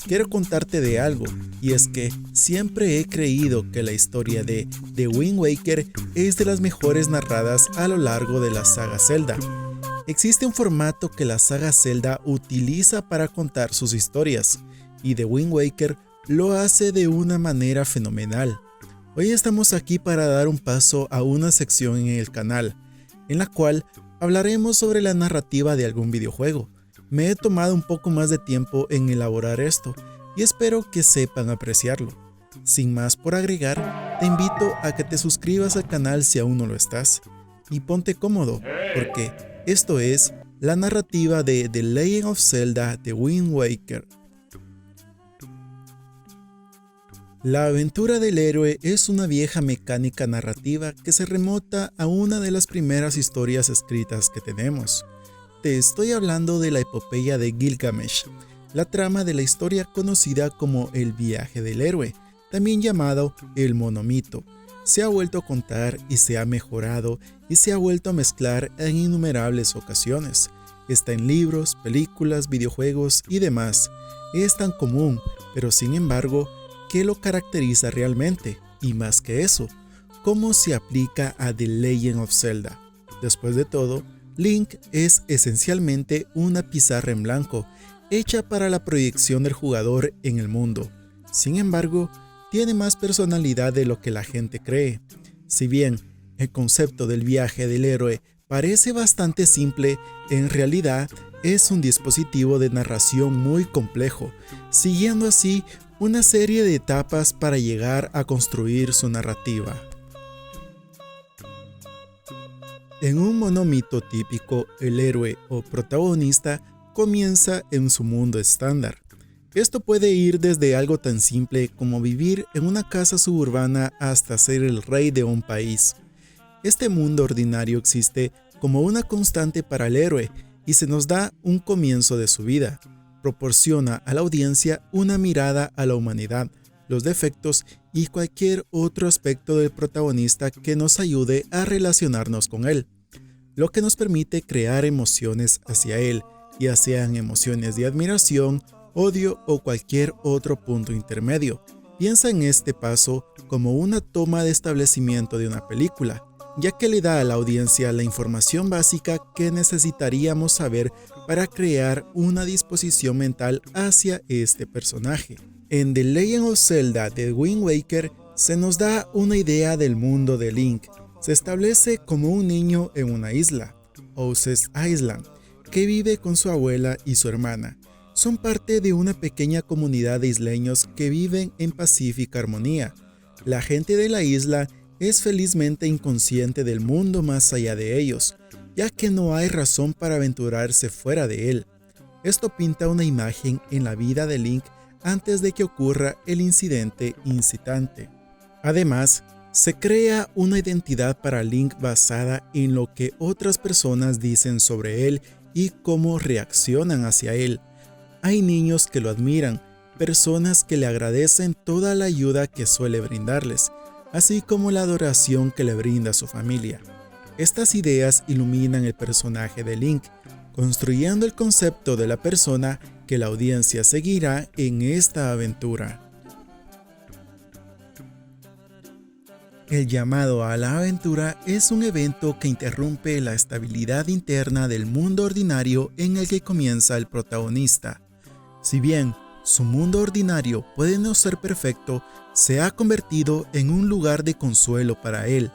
Quiero contarte de algo, y es que siempre he creído que la historia de The Wind Waker es de las mejores narradas a lo largo de la saga Zelda. Existe un formato que la saga Zelda utiliza para contar sus historias, y The Wind Waker lo hace de una manera fenomenal. Hoy estamos aquí para dar un paso a una sección en el canal, en la cual hablaremos sobre la narrativa de algún videojuego. Me he tomado un poco más de tiempo en elaborar esto y espero que sepan apreciarlo. Sin más por agregar, te invito a que te suscribas al canal si aún no lo estás y ponte cómodo, porque esto es la narrativa de The Legend of Zelda The Wind Waker. La aventura del héroe es una vieja mecánica narrativa que se remota a una de las primeras historias escritas que tenemos. Te estoy hablando de la epopeya de Gilgamesh, la trama de la historia conocida como el viaje del héroe, también llamado el monomito. Se ha vuelto a contar y se ha mejorado y se ha vuelto a mezclar en innumerables ocasiones. Está en libros, películas, videojuegos y demás. Es tan común, pero sin embargo, ¿qué lo caracteriza realmente? Y más que eso, ¿cómo se aplica a The Legend of Zelda? Después de todo, Link es esencialmente una pizarra en blanco, hecha para la proyección del jugador en el mundo. Sin embargo, tiene más personalidad de lo que la gente cree. Si bien el concepto del viaje del héroe parece bastante simple, en realidad es un dispositivo de narración muy complejo, siguiendo así una serie de etapas para llegar a construir su narrativa. En un monomito típico, el héroe o protagonista comienza en su mundo estándar. Esto puede ir desde algo tan simple como vivir en una casa suburbana hasta ser el rey de un país. Este mundo ordinario existe como una constante para el héroe y se nos da un comienzo de su vida. Proporciona a la audiencia una mirada a la humanidad, los defectos y cualquier otro aspecto del protagonista que nos ayude a relacionarnos con él, lo que nos permite crear emociones hacia él, ya sean emociones de admiración, odio o cualquier otro punto intermedio. Piensa en este paso como una toma de establecimiento de una película, ya que le da a la audiencia la información básica que necesitaríamos saber para crear una disposición mental hacia este personaje. En The Legend of Zelda The Wind Waker se nos da una idea del mundo de Link. Se establece como un niño en una isla, Oses Island, que vive con su abuela y su hermana. Son parte de una pequeña comunidad de isleños que viven en pacífica armonía. La gente de la isla es felizmente inconsciente del mundo más allá de ellos, ya que no hay razón para aventurarse fuera de él. Esto pinta una imagen en la vida de Link antes de que ocurra el incidente incitante. Además, se crea una identidad para Link basada en lo que otras personas dicen sobre él y cómo reaccionan hacia él. Hay niños que lo admiran, personas que le agradecen toda la ayuda que suele brindarles, así como la adoración que le brinda a su familia. Estas ideas iluminan el personaje de Link, construyendo el concepto de la persona que la audiencia seguirá en esta aventura. El llamado a la aventura es un evento que interrumpe la estabilidad interna del mundo ordinario en el que comienza el protagonista. Si bien su mundo ordinario puede no ser perfecto, se ha convertido en un lugar de consuelo para él.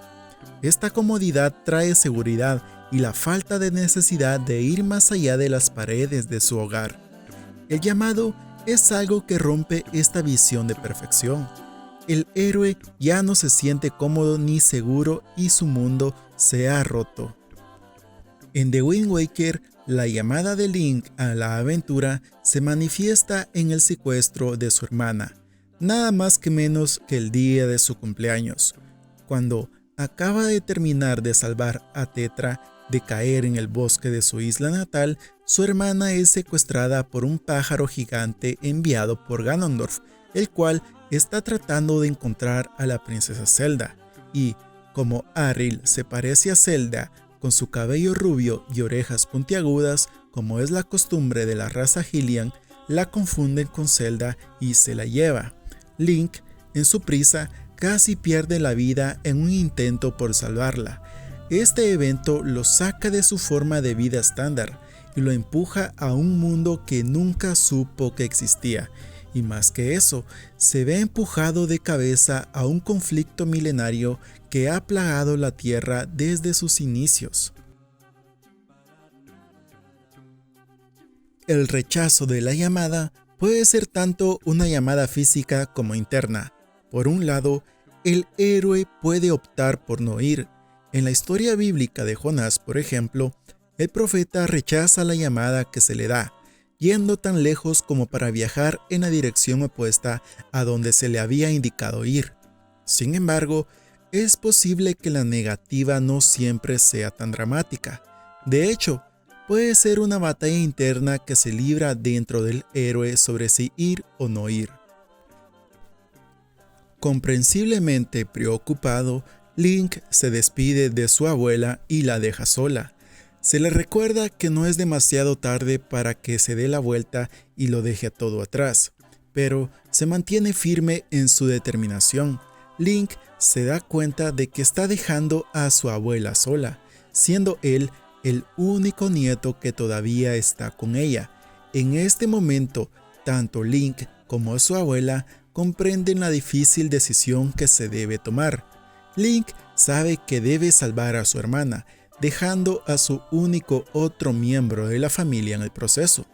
Esta comodidad trae seguridad y la falta de necesidad de ir más allá de las paredes de su hogar. El llamado es algo que rompe esta visión de perfección. El héroe ya no se siente cómodo ni seguro y su mundo se ha roto. En The Wind Waker, la llamada de Link a la aventura se manifiesta en el secuestro de su hermana, nada más que menos que el día de su cumpleaños, cuando acaba de terminar de salvar a Tetra de caer en el bosque de su isla natal. Su hermana es secuestrada por un pájaro gigante enviado por Ganondorf, el cual está tratando de encontrar a la princesa Zelda, y como Arril se parece a Zelda con su cabello rubio y orejas puntiagudas, como es la costumbre de la raza Hylian, la confunden con Zelda y se la lleva. Link, en su prisa, casi pierde la vida en un intento por salvarla. Este evento lo saca de su forma de vida estándar y lo empuja a un mundo que nunca supo que existía. Y más que eso, se ve empujado de cabeza a un conflicto milenario que ha plagado la Tierra desde sus inicios. El rechazo de la llamada puede ser tanto una llamada física como interna. Por un lado, el héroe puede optar por no ir. En la historia bíblica de Jonás, por ejemplo, el profeta rechaza la llamada que se le da, yendo tan lejos como para viajar en la dirección opuesta a donde se le había indicado ir. Sin embargo, es posible que la negativa no siempre sea tan dramática. De hecho, puede ser una batalla interna que se libra dentro del héroe sobre si ir o no ir. Comprensiblemente preocupado, Link se despide de su abuela y la deja sola. Se le recuerda que no es demasiado tarde para que se dé la vuelta y lo deje todo atrás, pero se mantiene firme en su determinación. Link se da cuenta de que está dejando a su abuela sola, siendo él el único nieto que todavía está con ella. En este momento, tanto Link como su abuela comprenden la difícil decisión que se debe tomar. Link sabe que debe salvar a su hermana, dejando a su único otro miembro de la familia en el proceso.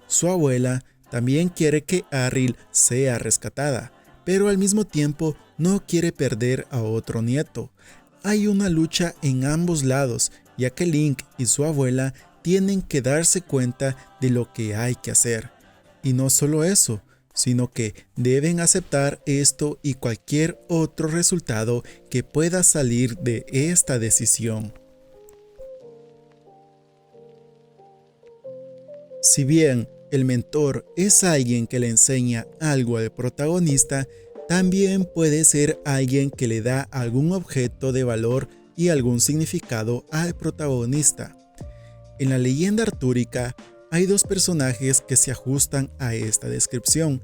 Su abuela también quiere que Arril sea rescatada, pero al mismo tiempo no quiere perder a otro nieto. Hay una lucha en ambos lados, ya que Link y su abuela tienen que darse cuenta de lo que hay que hacer. Y no solo eso, sino que deben aceptar esto y cualquier otro resultado que pueda salir de esta decisión. Si bien el mentor es alguien que le enseña algo al protagonista, también puede ser alguien que le da algún objeto de valor y algún significado al protagonista. En la leyenda artúrica hay dos personajes que se ajustan a esta descripción.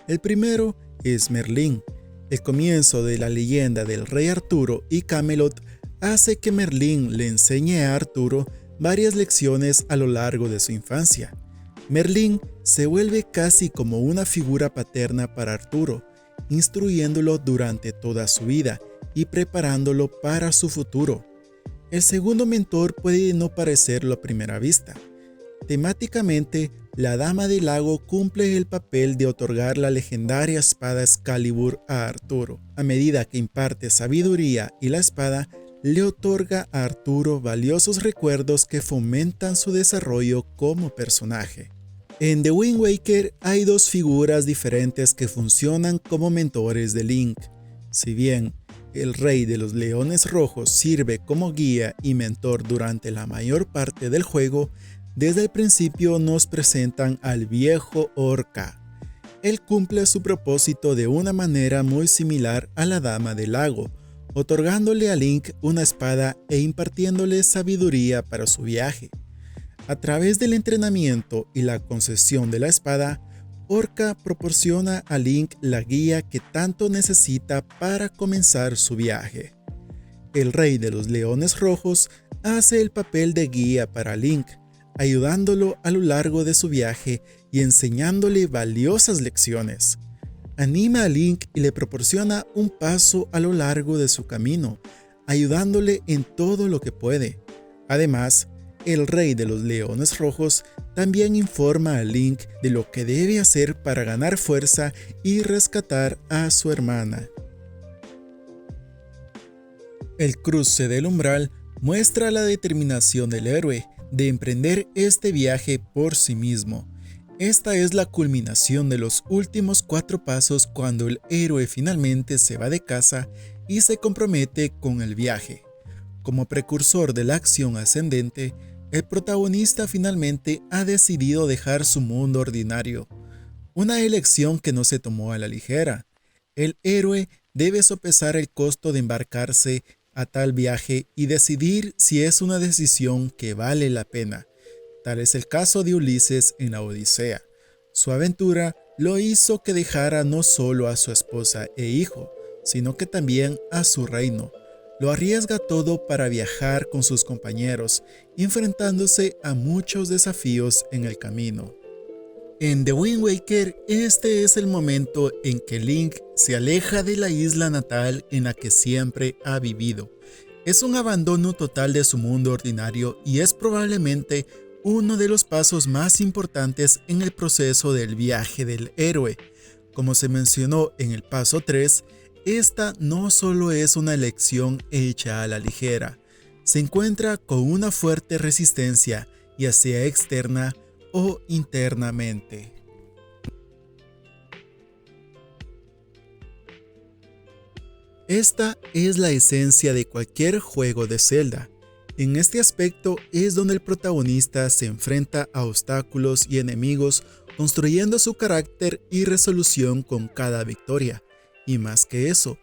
El primero es Merlín. El comienzo de la leyenda del rey Arturo y Camelot hace que Merlín le enseñe a Arturo varias lecciones a lo largo de su infancia. Merlín se vuelve casi como una figura paterna para Arturo, instruyéndolo durante toda su vida y preparándolo para su futuro. El segundo mentor puede no parecerlo a primera vista. Temáticamente, la Dama del Lago cumple el papel de otorgar la legendaria espada Excalibur a Arturo. A medida que imparte sabiduría y la espada, le otorga a Arturo valiosos recuerdos que fomentan su desarrollo como personaje. En The Wind Waker hay dos figuras diferentes que funcionan como mentores de Link. Si bien el Rey de los Leones Rojos sirve como guía y mentor durante la mayor parte del juego, desde el principio nos presentan al viejo Orca. Él cumple su propósito de una manera muy similar a la Dama del Lago, otorgándole a Link una espada e impartiéndole sabiduría para su viaje. A través del entrenamiento y la concesión de la espada, Orca proporciona a Link la guía que tanto necesita para comenzar su viaje. El Rey de los Leones Rojos hace el papel de guía para Link, ayudándolo a lo largo de su viaje y enseñándole valiosas lecciones. Anima a Link y le proporciona un paso a lo largo de su camino, ayudándole en todo lo que puede. Además, el Rey de los Leones Rojos también informa a Link de lo que debe hacer para ganar fuerza y rescatar a su hermana. El cruce del umbral muestra la determinación del héroe de emprender este viaje por sí mismo. Esta es la culminación de los últimos 4 pasos cuando el héroe finalmente se va de casa y se compromete con el viaje. Como precursor de la acción ascendente, el protagonista finalmente ha decidido dejar su mundo ordinario, una elección que no se tomó a la ligera. El héroe debe sopesar el costo de embarcarse a tal viaje y decidir si es una decisión que vale la pena. Tal es el caso de Ulises en la Odisea. Su aventura lo hizo que dejara no solo a su esposa e hijo, sino que también a su reino. Lo arriesga todo para viajar con sus compañeros, enfrentándose a muchos desafíos en el camino. En The Wind Waker, este es el momento en que Link se aleja de la isla natal en la que siempre ha vivido. Es un abandono total de su mundo ordinario y es probablemente uno de los pasos más importantes en el proceso del viaje del héroe. Como se mencionó en el paso 3, esta no solo es una elección hecha a la ligera, se encuentra con una fuerte resistencia, ya sea externa o internamente. Esta es la esencia de cualquier juego de Zelda. En este aspecto es donde el protagonista se enfrenta a obstáculos y enemigos, construyendo su carácter y resolución con cada victoria. Y más que eso,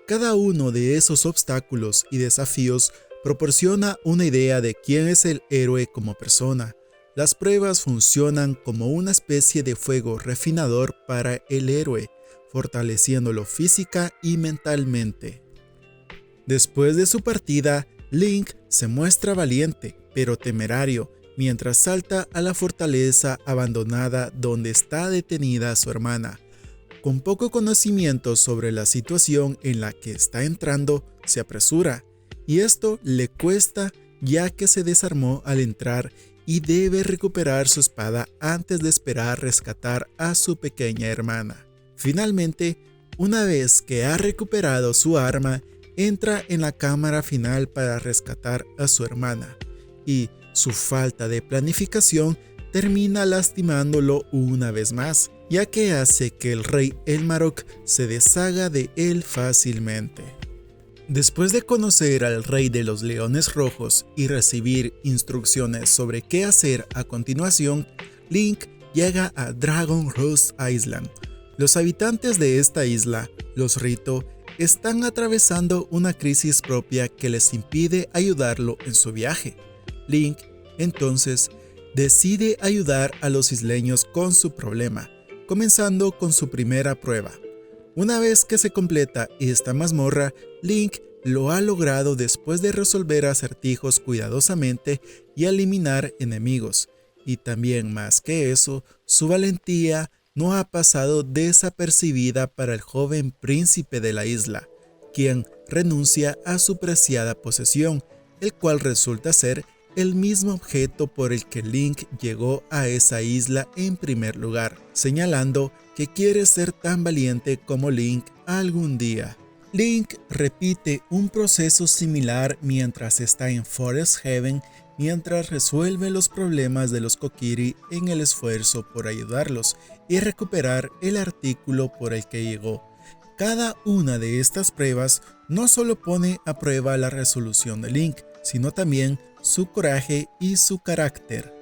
cada uno de esos obstáculos y desafíos proporciona una idea de quién es el héroe como persona. Las pruebas funcionan como una especie de fuego refinador para el héroe, fortaleciéndolo física y mentalmente. Después de su partida, Link se muestra valiente, pero temerario, mientras salta a la fortaleza abandonada donde está detenida su hermana. Con poco conocimiento sobre la situación en la que está entrando, se apresura, y esto le cuesta ya que se desarmó al entrar y debe recuperar su espada antes de esperar rescatar a su pequeña hermana. Finalmente, una vez que ha recuperado su arma, entra en la cámara final para rescatar a su hermana, y su falta de planificación termina lastimándolo una vez más, ya que hace que el rey Elmarok se deshaga de él fácilmente. Después de conocer al rey de los leones rojos y recibir instrucciones sobre qué hacer a continuación, Link llega a Dragon Rose Island. Los habitantes de esta isla, los Rito, están atravesando una crisis propia que les impide ayudarlo en su viaje. Link, entonces, decide ayudar a los isleños con su problema, comenzando con su primera prueba. Una vez que se completa esta mazmorra, Link lo ha logrado después de resolver acertijos cuidadosamente y eliminar enemigos. Y también más que eso, su valentía no ha pasado desapercibida para el joven príncipe de la isla, quien renuncia a su preciada posesión, el cual resulta ser el mismo objeto por el que Link llegó a esa isla en primer lugar, señalando que quiere ser tan valiente como Link algún día. Link repite un proceso similar mientras está en Forest Heaven, mientras resuelve los problemas de los Kokiri en el esfuerzo por ayudarlos y recuperar el artículo por el que llegó. Cada una de estas pruebas no solo pone a prueba la resolución de Link, sino también su coraje y su carácter.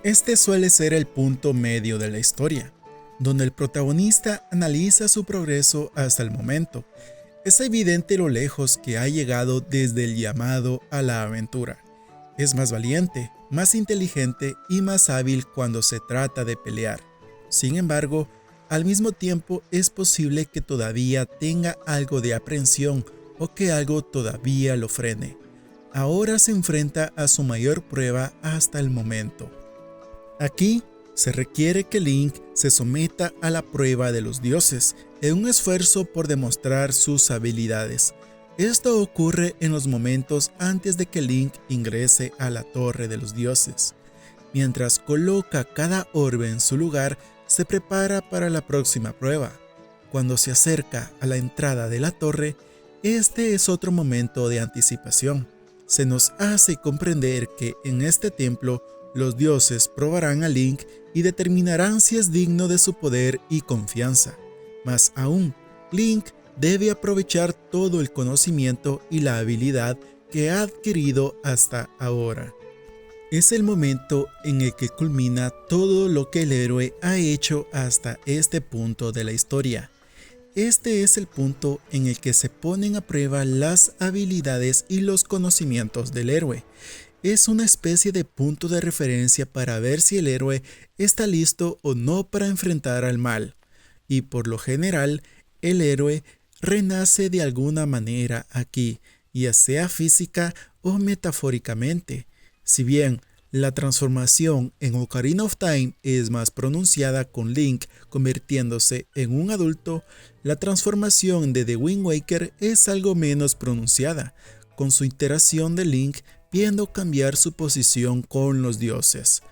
Este suele ser el punto medio de la historia, donde el protagonista analiza su progreso hasta el momento. Es evidente lo lejos que ha llegado desde el llamado a la aventura. Es más valiente, más inteligente y más hábil cuando se trata de pelear. Sin embargo, al mismo tiempo es posible que todavía tenga algo de aprensión o que algo todavía lo frene. Ahora se enfrenta a su mayor prueba hasta el momento. Aquí se requiere que Link se someta a la prueba de los dioses en un esfuerzo por demostrar sus habilidades. Esto ocurre en los momentos antes de que Link ingrese a la Torre de los Dioses. Mientras coloca cada orbe en su lugar, se prepara para la próxima prueba. Cuando se acerca a la entrada de la torre, este es otro momento de anticipación. Se nos hace comprender que en este templo los dioses probarán a Link y determinarán si es digno de su poder y confianza. Más aún, Link debe aprovechar todo el conocimiento y la habilidad que ha adquirido hasta ahora. Es el momento en el que culmina todo lo que el héroe ha hecho hasta este punto de la historia. Este es el punto en el que se ponen a prueba las habilidades y los conocimientos del héroe. Es una especie de punto de referencia para ver si el héroe está listo o no para enfrentar al mal. Y por lo general, el héroe renace de alguna manera aquí, ya sea física o metafóricamente. Si bien la transformación en Ocarina of Time es más pronunciada con Link convirtiéndose en un adulto, la transformación de The Wind Waker es algo menos pronunciada, con su interacción de Link viendo cambiar su posición con los dioses.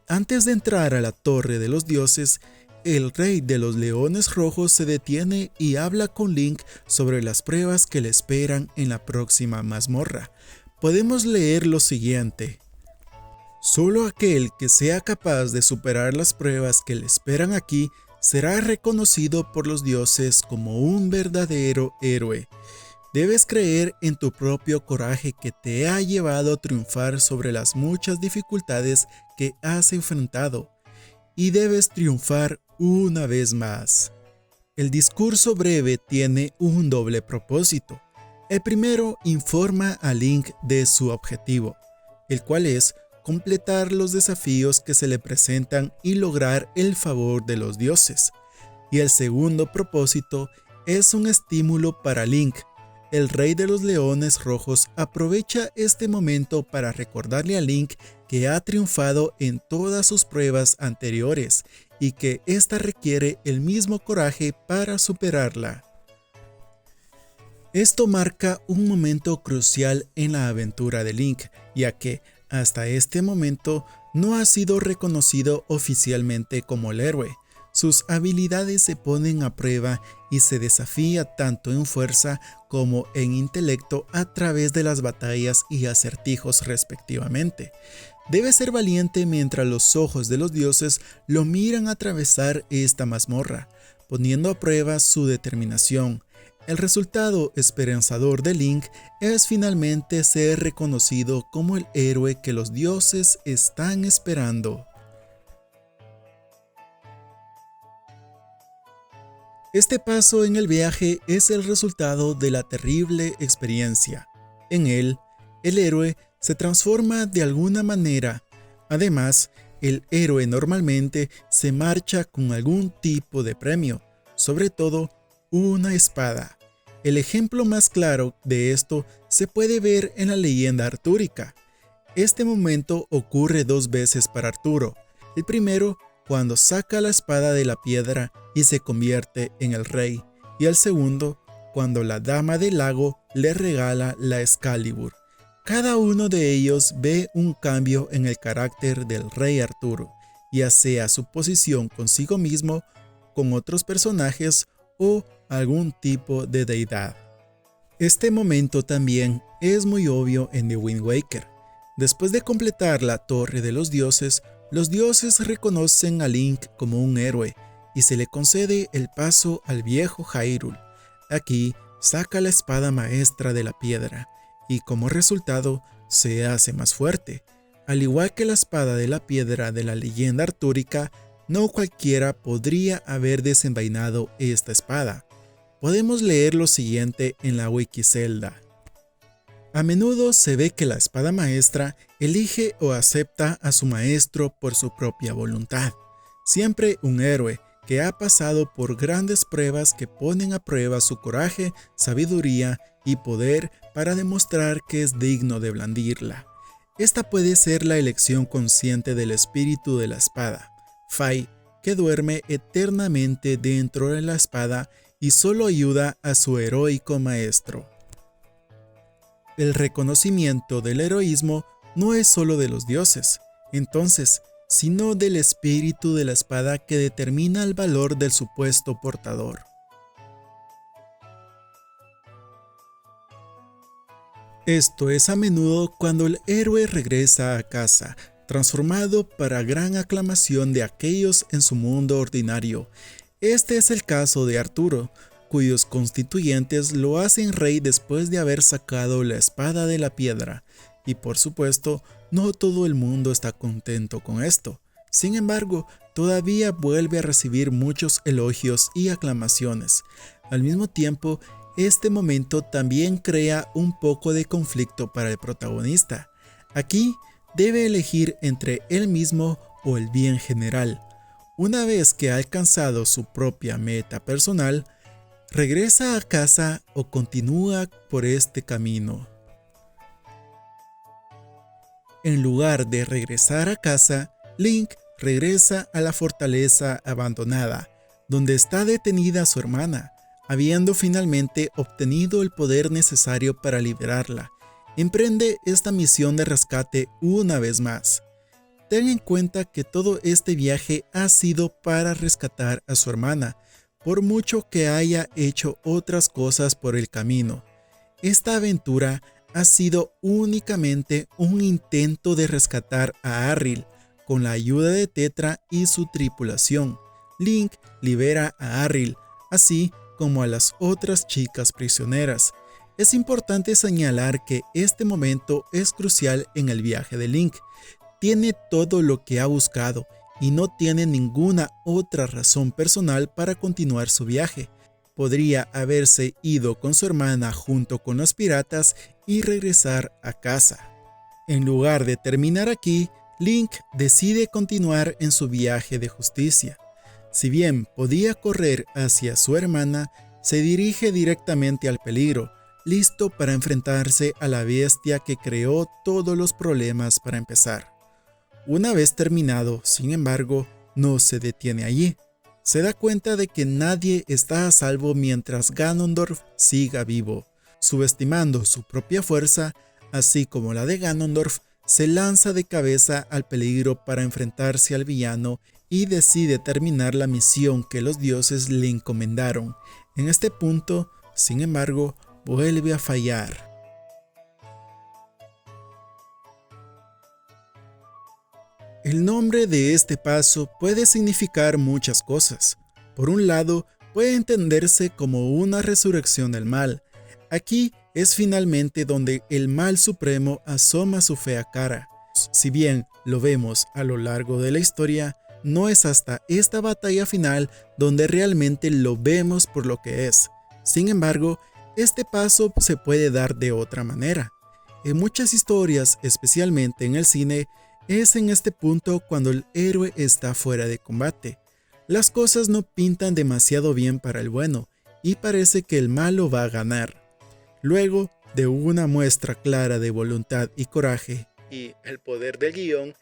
Antes de entrar a la Torre de los Dioses, el Rey de los Leones Rojos se detiene y habla con Link sobre las pruebas que le esperan en la próxima mazmorra. Podemos leer lo siguiente. Solo aquel que sea capaz de superar las pruebas que le esperan aquí será reconocido por los dioses como un verdadero héroe. Debes creer en tu propio coraje que te ha llevado a triunfar sobre las muchas dificultades que has enfrentado, y debes triunfar una vez más. El discurso breve tiene un doble propósito. El primero informa a Link de su objetivo, el cual es completar los desafíos que se le presentan y lograr el favor de los dioses. Y el segundo propósito es un estímulo para Link. El Rey de los Leones Rojos aprovecha este momento para recordarle a Link que ha triunfado en todas sus pruebas anteriores y que ésta requiere el mismo coraje para superarla. Esto marca un momento crucial en la aventura de Link, ya que hasta este momento no ha sido reconocido oficialmente como el héroe. Sus habilidades se ponen a prueba y se desafía tanto en fuerza como en intelecto a través de las batallas y acertijos respectivamente. Debe ser valiente mientras los ojos de los dioses lo miran atravesar esta mazmorra, poniendo a prueba su determinación. El resultado esperanzador de Link es finalmente ser reconocido como el héroe que los dioses están esperando. Este paso en el viaje es el resultado de la terrible experiencia. En él, el héroe se transforma de alguna manera. Además, el héroe normalmente se marcha con algún tipo de premio, sobre todo una espada. El ejemplo más claro de esto se puede ver en la leyenda artúrica. Este momento ocurre dos veces para Arturo. El primero, cuando saca la espada de la piedra y se convierte en el rey, y el segundo, cuando la Dama del Lago le regala la Excalibur. Cada uno de ellos ve un cambio en el carácter del rey Arturo, ya sea su posición consigo mismo, con otros personajes o algún tipo de deidad. Este momento también es muy obvio en The Wind Waker. Después de completar la Torre de los Dioses reconocen a Link como un héroe y se le concede el paso al viejo Hyrule. Aquí saca la espada maestra de la piedra y como resultado se hace más fuerte. Al igual que la espada de la piedra de la leyenda artúrica, no cualquiera podría haber desenvainado esta espada. Podemos leer lo siguiente en la Wiki Zelda. A menudo se ve que la espada maestra elige o acepta a su maestro por su propia voluntad. Siempre un héroe que ha pasado por grandes pruebas que ponen a prueba su coraje, sabiduría y poder para demostrar que es digno de blandirla. Esta puede ser la elección consciente del espíritu de la espada, Fai, que duerme eternamente dentro de la espada y solo ayuda a su heroico maestro. El reconocimiento del heroísmo no es solo de los dioses, entonces, sino del espíritu de la espada que determina el valor del supuesto portador. Esto es a menudo cuando el héroe regresa a casa, transformado para gran aclamación de aquellos en su mundo ordinario. Este es el caso de Arturo, cuyos constituyentes lo hacen rey después de haber sacado la espada de la piedra, y por supuesto, no todo el mundo está contento con esto. Sin embargo, todavía vuelve a recibir muchos elogios y aclamaciones. Al mismo tiempo, este momento también crea un poco de conflicto para el protagonista. Aquí debe elegir entre él mismo o el bien general. Una vez que ha alcanzado su propia meta personal, ¿regresa a casa o continúa por este camino? En lugar de regresar a casa, Link regresa a la fortaleza abandonada, donde está detenida su hermana, habiendo finalmente obtenido el poder necesario para liberarla. Emprende esta misión de rescate una vez más. Ten en cuenta que todo este viaje ha sido para rescatar a su hermana, por mucho que haya hecho otras cosas por el camino. Esta aventura ha sido únicamente un intento de rescatar a Arril. Con la ayuda de Tetra y su tripulación, Link libera a Arril, así como a las otras chicas prisioneras. Es importante señalar que este momento es crucial en el viaje de Link. Tiene todo lo que ha buscado y no tiene ninguna otra razón personal para continuar su viaje. Podría haberse ido con su hermana junto con los piratas y regresar a casa. En lugar de terminar aquí, Link decide continuar en su viaje de justicia. Si bien podía correr hacia su hermana, se dirige directamente al peligro, listo para enfrentarse a la bestia que creó todos los problemas para empezar. Una vez terminado, sin embargo, no se detiene allí. Se da cuenta de que nadie está a salvo mientras Ganondorf siga vivo. Subestimando su propia fuerza, así como la de Ganondorf, se lanza de cabeza al peligro para enfrentarse al villano y decide terminar la misión que los dioses le encomendaron. En este punto, sin embargo, vuelve a fallar. El nombre de este paso puede significar muchas cosas. Por un lado, puede entenderse como una resurrección del mal. Aquí es finalmente donde el mal supremo asoma su fea cara. Si bien lo vemos a lo largo de la historia, no es hasta esta batalla final donde realmente lo vemos por lo que es. Sin embargo, este paso se puede dar de otra manera. En muchas historias, especialmente en el cine, es en este punto cuando el héroe está fuera de combate. Las cosas no pintan demasiado bien para el bueno y parece que el malo va a ganar. Luego de una muestra clara de voluntad y coraje y el poder del guión,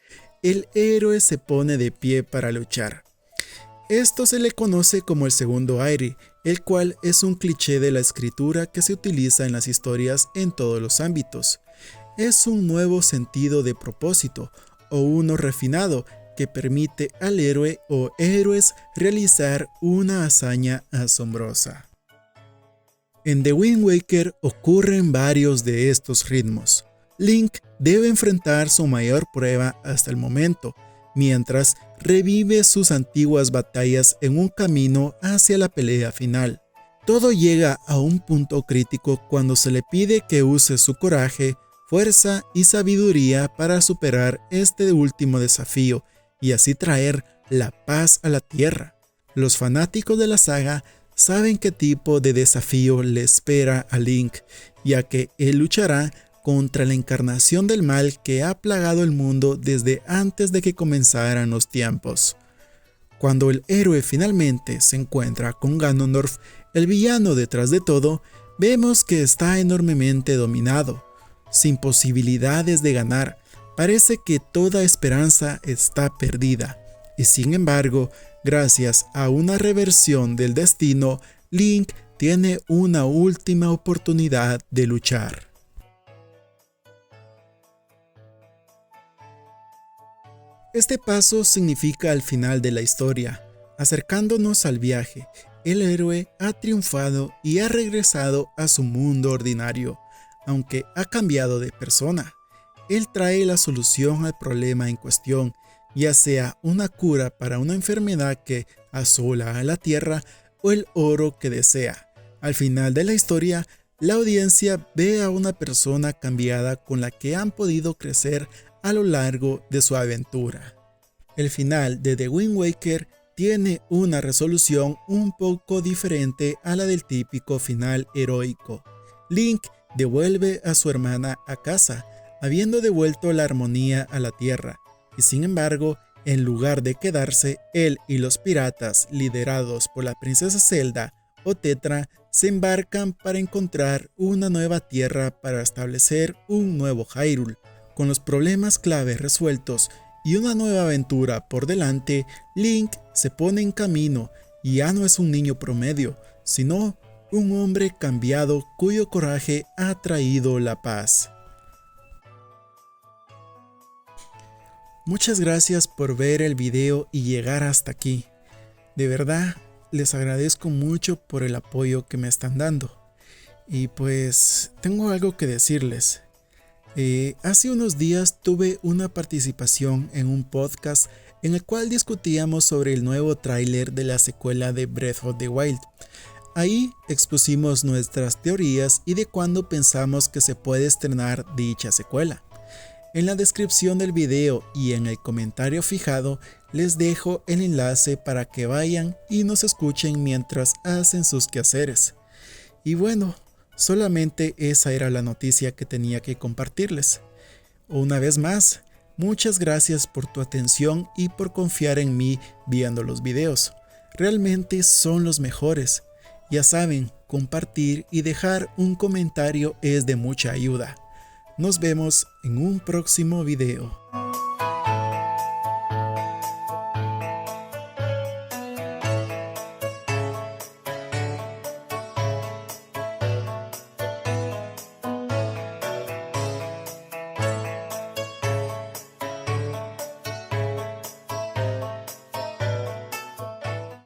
el héroe se pone de pie para luchar. Esto se le conoce como el segundo aire, el cual es un cliché de la escritura que se utiliza en las historias en todos los ámbitos. Es un nuevo sentido de propósito o uno refinado que permite al héroe o héroes realizar una hazaña asombrosa. En The Wind Waker ocurren varios de estos ritmos. Link debe enfrentar su mayor prueba hasta el momento, mientras revive sus antiguas batallas en un camino hacia la pelea final. Todo llega a un punto crítico cuando se le pide que use su coraje, fuerza y sabiduría para superar este último desafío y así traer la paz a la tierra. Los fanáticos de la saga saben qué tipo de desafío le espera a Link, ya que él luchará contra la encarnación del mal que ha plagado el mundo desde antes de que comenzaran los tiempos. Cuando el héroe finalmente se encuentra con Ganondorf, el villano detrás de todo, vemos que está enormemente dominado, sin posibilidades de ganar. Parece que toda esperanza está perdida, y sin embargo, gracias a una reversión del destino, Link tiene una última oportunidad de luchar. Este paso significa el final de la historia. Acercándonos al viaje, el héroe ha triunfado y ha regresado a su mundo ordinario, aunque ha cambiado de persona. Él trae la solución al problema en cuestión, ya sea una cura para una enfermedad que asola a la tierra o el oro que desea. Al final de la historia, la audiencia ve a una persona cambiada con la que han podido crecer a lo largo de su aventura. El final de The Wind Waker tiene una resolución un poco diferente a la del típico final heroico. Link devuelve a su hermana a casa, habiendo devuelto la armonía a la Tierra, y sin embargo, en lugar de quedarse, él y los piratas, liderados por la princesa Zelda o Tetra, se embarcan para encontrar una nueva Tierra para establecer un nuevo Hyrule. Con los problemas clave resueltos y una nueva aventura por delante, Link se pone en camino y ya no es un niño promedio, sino un hombre cambiado cuyo coraje ha traído la paz. Muchas gracias por ver el video y llegar hasta aquí. De verdad, les agradezco mucho por el apoyo que me están dando. Y pues, tengo algo que decirles. Hace unos días tuve una participación en un podcast en el cual discutíamos sobre el nuevo tráiler de la secuela de Breath of the Wild. Ahí expusimos nuestras teorías y de cuándo pensamos que se puede estrenar dicha secuela. En la descripción del video y en el comentario fijado les dejo el enlace para que vayan y nos escuchen mientras hacen sus quehaceres. Y bueno, solamente esa era la noticia que tenía que compartirles. Una vez más, muchas gracias por tu atención y por confiar en mí viendo los videos. Realmente son los mejores. Ya saben, compartir y dejar un comentario es de mucha ayuda. Nos vemos en un próximo video.